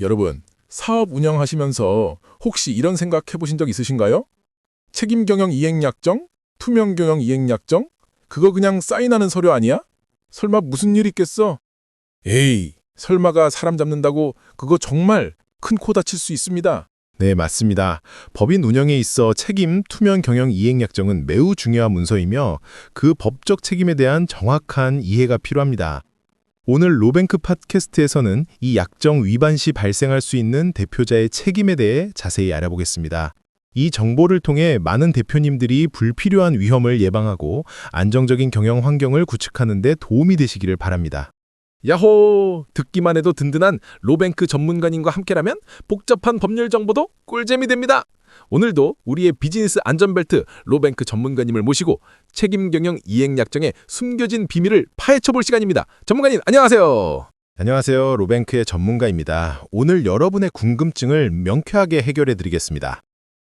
여러분, 사업 운영하시면서 혹시 이런 생각 해보신 적 있으신가요? 책임 경영 이행약정? 투명 경영 이행약정? 그거 그냥 사인하는 서류 아니야? 설마 무슨 일 있겠어? 에이, 설마가 사람 잡는다고 그거 정말 큰 코 다칠 수 있습니다. 네, 맞습니다. 법인 운영에 있어 책임 투명 경영 이행 약정은 매우 중요한 문서이며 그 법적 책임에 대한 정확한 이해가 필요합니다. 오늘 로뱅크 팟캐스트에서는 이 약정 위반 시 발생할 수 있는 대표자의 책임에 대해 자세히 알아보겠습니다. 이 정보를 통해 많은 대표님들이 불필요한 위험을 예방하고 안정적인 경영 환경을 구축하는 데 도움이 되시기를 바랍니다. 야호! 듣기만 해도 든든한 로뱅크 전문가님과 함께라면 복잡한 법률 정보도 꿀잼이 됩니다. 오늘도 우리의 비즈니스 안전벨트 로뱅크 전문가님을 모시고 책임 경영 이행 약정의 숨겨진 비밀을 파헤쳐볼 시간입니다. 전문가님 안녕하세요. 안녕하세요. 로뱅크의 전문가입니다. 오늘 여러분의 궁금증을 명쾌하게 해결해 드리겠습니다.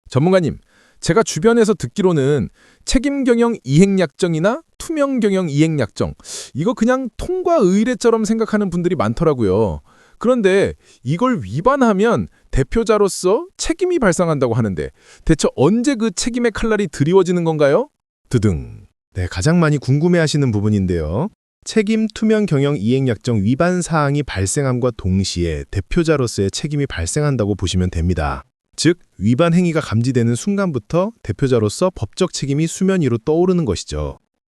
전문가님, 제가 주변에서 듣기로는 책임 경영 이행 약정이나 투명 경영 이행 약정, 이거 그냥 통과 의례처럼 생각하는 분들이 많더라고요. 그런데 이걸 위반하면 대표자로서 책임이 발생한다고 하는데 대체 언제 그 책임의 칼날이 드리워지는 건가요? 드등. 네, 가장 많이 궁금해하시는 부분인데요. 책임 투명 경영 이행 약정 위반 사항이 발생함과 동시에 대표자로서의 책임이 발생한다고 보시면 됩니다. 즉, 위반 행위가 감지되는 순간부터 대표자로서 법적 책임이 수면 위로 떠오르는 것이죠.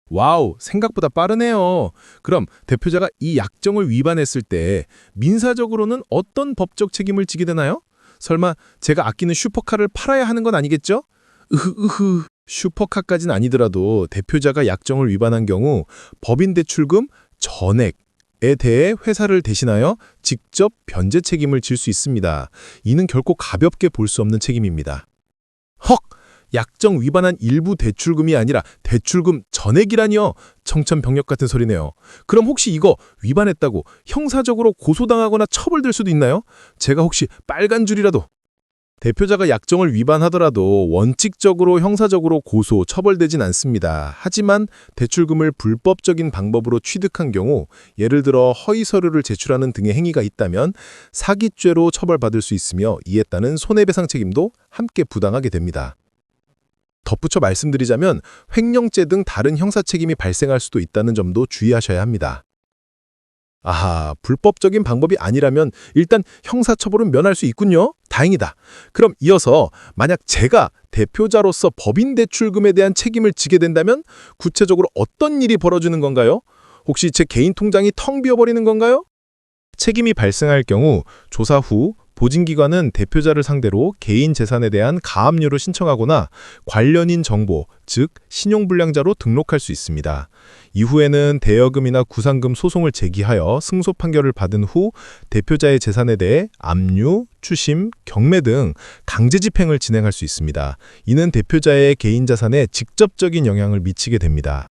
와우, 생각보다 빠르네요. 그럼 대표자가 이 약정을 위반했을 때 민사적으로는 어떤 법적 책임을 지게 되나요? 설마 제가 아끼는 슈퍼카를 팔아야 하는 건 아니겠죠? 슈퍼카까지는 아니더라도 대표자가 약정을 위반한 경우 법인 대출금 전액에 대해 회사를 대신하여 직접 변제 책임을 질 수 있습니다. 이는 결코 가볍게 볼 수 없는 책임입니다. 헉! 약정 위반한 일부 대출금이 아니라 대출금 전액이라니요. 청천벽력 같은 소리네요. 그럼 혹시 이거 위반했다고 형사적으로 고소당하거나 처벌될 수도 있나요? 제가 혹시 빨간 줄이라도. 대표자가 약정을 위반하더라도 원칙적으로 형사적으로 고소, 처벌되진 않습니다. 하지만 대출금을 불법적인 방법으로 취득한 경우, 예를 들어 허위 서류를 제출하는 등의 행위가 있다면 사기죄로 처벌받을 수 있으며 이에 따른 손해배상 책임도 함께 부담하게 됩니다. 덧붙여 말씀드리자면 횡령죄 등 다른 형사 책임이 발생할 수도 있다는 점도 주의하셔야 합니다. 아하, 불법적인 방법이 아니라면 일단 형사처벌은 면할 수 있군요. 다행이다. 그럼 이어서 만약 제가 대표자로서 법인 대출금에 대한 책임을 지게 된다면 구체적으로 어떤 일이 벌어지는 건가요? 혹시 제 개인 통장이 텅 비어버리는 건가요? 책임이 발생할 경우 조사 후 보증기관은 대표자를 상대로 개인 재산에 대한 가압류를 신청하거나 관련인 정보, 즉 신용불량자로 등록할 수 있습니다. 이후에는 대여금이나 구상금 소송을 제기하여 승소 판결을 받은 후 대표자의 재산에 대해 압류, 추심, 경매 등 강제 집행을 진행할 수 있습니다. 이는 대표자의 개인 자산에 직접적인 영향을 미치게 됩니다.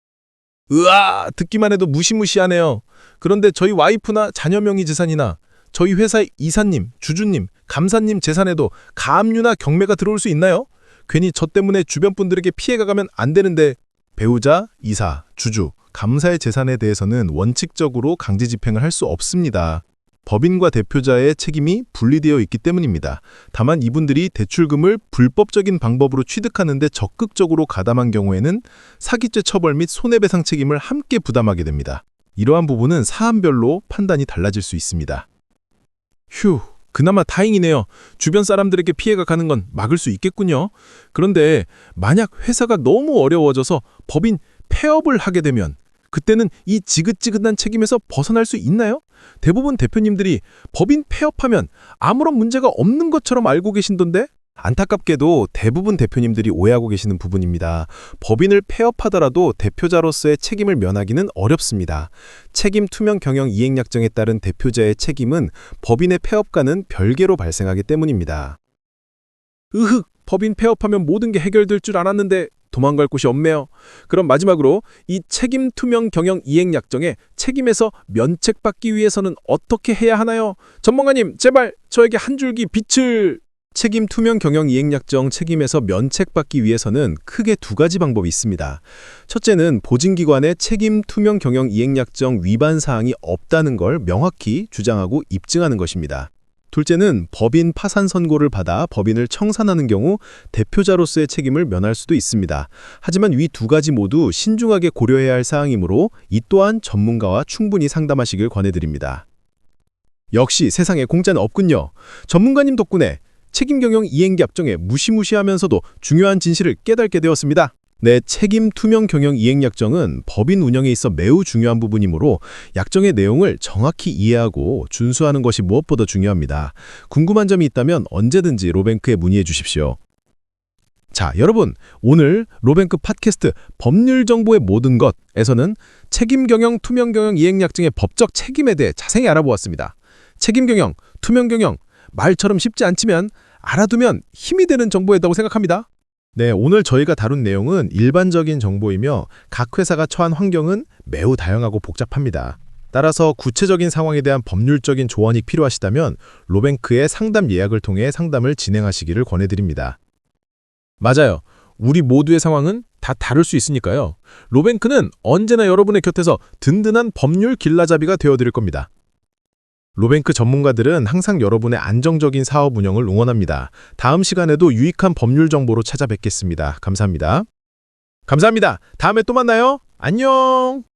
으아, 듣기만 해도 무시무시하네요. 그런데 저희 와이프나 자녀 명의 재산이나 저희 회사의 이사님, 주주님, 감사님 재산에도 가압류나 경매가 들어올 수 있나요? 괜히 저 때문에 주변 분들에게 피해가 가면 안 되는데. 배우자, 이사, 주주, 감사의 재산에 대해서는 원칙적으로 강제 집행을 할 수 없습니다. 법인과 대표자의 책임이 분리되어 있기 때문입니다. 다만 이분들이 대출금을 불법적인 방법으로 취득하는 데 적극적으로 가담한 경우에는 사기죄 처벌 및 손해배상 책임을 함께 부담하게 됩니다. 이러한 부분은 사안별로 판단이 달라질 수 있습니다. 휴, 그나마 다행이네요. 주변 사람들에게 피해가 가는 건 막을 수 있겠군요. 그런데 만약 회사가 너무 어려워져서 법인 폐업을 하게 되면 그때는 이 지긋지긋한 책임에서 벗어날 수 있나요? 대부분 대표님들이 법인 폐업하면 아무런 문제가 없는 것처럼 알고 계신던데? 안타깝게도 대부분 대표님들이 오해하고 계시는 부분입니다. 법인을 폐업하더라도 대표자로서의 책임을 면하기는 어렵습니다. 책임 투명 경영 이행 약정에 따른 대표자의 책임은 법인의 폐업과는 별개로 발생하기 때문입니다. 법인 폐업하면 모든 게 해결될 줄 알았는데 도망갈 곳이 없네요. 그럼 마지막으로 이 책임 투명 경영 이행 약정의 책임에서 면책받기 위해서는 어떻게 해야 하나요? 전문가님, 제발 저에게 한 줄기 빛을. 책임 투명 경영 이행 약정 책임에서 면책받기 위해서는 크게 두 가지 방법이 있습니다. 첫째는 보증기관의 책임 투명 경영 이행 약정 위반 사항이 없다는 걸 명확히 주장하고 입증하는 것입니다. 둘째는 법인 파산 선고를 받아 법인을 청산하는 경우 대표자로서의 책임을 면할 수도 있습니다. 하지만 위 두 가지 모두 신중하게 고려해야 할 사항이므로 이 또한 전문가와 충분히 상담하시길 권해드립니다. 역시 세상에 공짜는 없군요. 전문가님 덕분에 책임경영 이행약정의 무시무시하면서도 중요한 진실을 깨닫게 되었습니다. 네, 책임 투명 경영 이행약정은 법인 운영에 있어 매우 중요한 부분이므로 약정의 내용을 정확히 이해하고 준수하는 것이 무엇보다 중요합니다. 궁금한 점이 있다면 언제든지 로뱅크에 문의해 주십시오. 자, 여러분, 오늘 로뱅크 팟캐스트 법률 정보의 모든 것에서는 책임 경영, 투명 경영 이행약정의 법적 책임에 대해 자세히 알아보았습니다. 책임 경영, 투명 경영, 말처럼 쉽지 않지만 알아두면 힘이 되는 정보였다고 생각합니다. 네, 오늘 저희가 다룬 내용은 일반적인 정보이며 각 회사가 처한 환경은 매우 다양하고 복잡합니다. 따라서 구체적인 상황에 대한 법률적인 조언이 필요하시다면 로뱅크의 상담 예약을 통해 상담을 진행하시기를 권해드립니다. 맞아요. 우리 모두의 상황은 다 다를 수 있으니까요. 로뱅크는 언제나 여러분의 곁에서 든든한 법률 길라잡이가 되어드릴 겁니다. 로뱅크 전문가들은 항상 여러분의 안정적인 사업 운영을 응원합니다. 다음 시간에도 유익한 법률 정보로 찾아뵙겠습니다. 감사합니다. 감사합니다. 다음에 또 만나요. 안녕!